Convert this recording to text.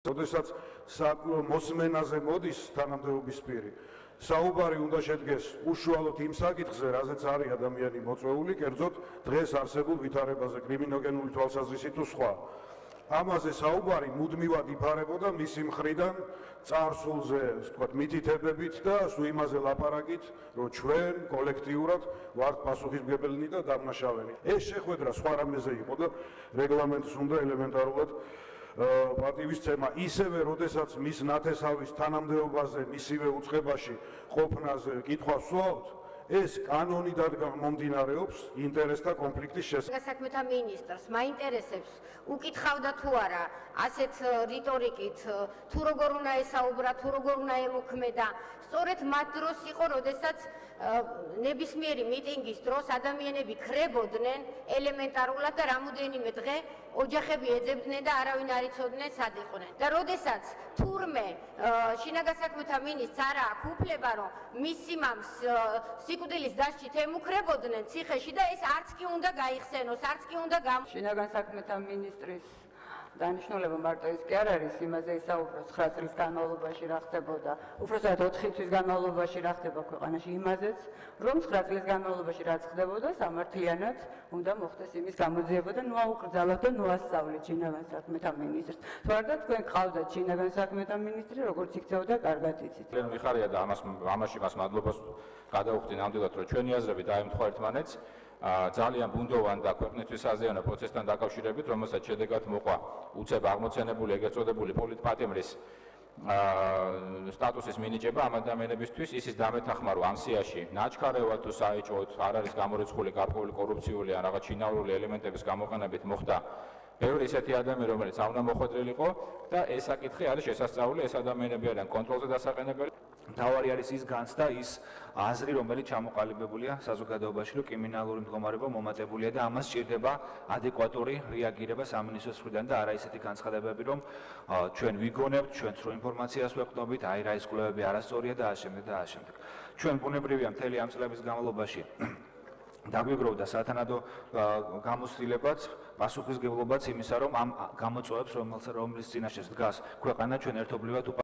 როდესაც მოსმენაზე მოდის თანამდებობის პირი, საუბარი უნდა შედგეს უშუალოდ იმ საკითხზე, რაზეც არის ადამიანი მოწვეული, კერძოდ დღეს არსებულ ვითარებაზე, კრიმინოგენული თვალსაზრისით თუ სხვა. ამაზე საუბარი მუდმივად იფარებოდა მისი მხრიდან წარსულზე, ვთქვათ, მითითებებით და სულ იმაზე ლაპარაკით, რომ ჩვენ კოლექტიურად ვართ პასუხისმგებელნი და დამნაშავენი. ეს შეხვედრა სხვა რამეზე იყო და რეგლამენტს უნდა ელემენტარულად პატივისცემა, ისევე, როდესაც მის ნათესავის თანამდებობაზე, მისივე უწყებაში ყოფნაზე კითხვას ვსვავთ, ეს კანონიდან მომდინარეობს ინტერესთა კონფლიქტის შესახებ. საქმეთა მინისტრს მაინტერესებს უკითხავდა თუ არა ასეთ რიტორიკით, თუ როგორ უნდა ესაუბრა, თუ როგორ უნდა ემუქმედა. სწორედ მათ დროს იყო, როდესაც ნებისმიერი მიტინგის დროს ადამიანები ქრებოდნენ ელემენტარულად და რამოდენიმე დღე ოჯახები ეძებდნენ და არავინ არ იცოდნენ სად იყვნენ. და როდესაც თურმე შინაგან საქმეთა მინისტრს არა აქვს უფლება, რომ მის სიმამს სიკვდილის დასჯით ემუქრებოდნენ ციხეში და ეს არც კი უნდა გაიხსენოს, არც კი უნდა შინაგან საქმეთა მინისტრის დანიშნულება მარტო ის კი არ არის, იმაზე ისაუბროს 9 წლის განმავლობაში რა ხდებოდა, უბრალოდ 4 თვის განმავლობაში რა ხდება ქვეყანაში, იმაზეც, რომ 9 წლის განმავლობაში რაც ხდებოდა, სამართლიანად უნდა მოხდეს იმის გამოძიება და ნუ აუკრძალოთ და ნუ ასწავლეთ შინაგან საქმეთა მინისტრს. თუ არა თქვენ გყავდათ შინაგან საქმეთა მინისტრი, როგორც იქცეოდა, კარგად იცით. მიხარია და ამაში მას მადლობას გადავხდი ნამდვილად, რომ ჩვენი აზრები დაემთხვა ერთმანეთს. ძალიან ბუნდოვან და ქვეყნისთვის საზეანო პროცესთან დაკავშირებით, რომელსაც შედეგად მოყვა უცებ აღმოცენებული ეგრეთ წოდებული პოლიტპატიმრის სტატუსის მინიჭება ამ ადამიანებისთვის, ისის დამეთანხმა, რომ ამ სიაში ნაჩქარევად თუ საეჭვოდ არ არის გამორიცხული გარკვეული კორუფციული ან რაღაც შინაურული ელემენტების გამოყენებით მოხდა ბევრი ისეთი ადამიანი, რომელიც არ უნდა მოხვედრილიყო და ეს საკითხი არის შესასწავლი, ეს ადამიანები არიან კონტროლზე დასაყენებელი. მთავარი არის ის განცდა, ის აზრი, რომელიც ჩამოყალიბებულია საზოგადოებაში, რომ კრიმინალური მდგომარეობა მომატებულია და ამას სჭირდება ადეკვატური რეაგირება სამინისტროს მხრიდან და არა ისეთი განცხადებები, რომ ჩვენ ვიგონებთ, ჩვენ სრულ ინფორმაციას ვეყნობით, აი რა ეს კვლევები არასწორია და ამავდროულად და ამავდროულად. ჩვენ ბუნებრივია მთელი ამ წლების განმავლობაში დაგვიგროვდა სათანადო გამოცდილებაც, პასუხისმგებლობაც იმისა, რომ ამ გამოწვევებს, რომლის წინაშეც დგას ქვეყანა, ჩვენ ერთობლივად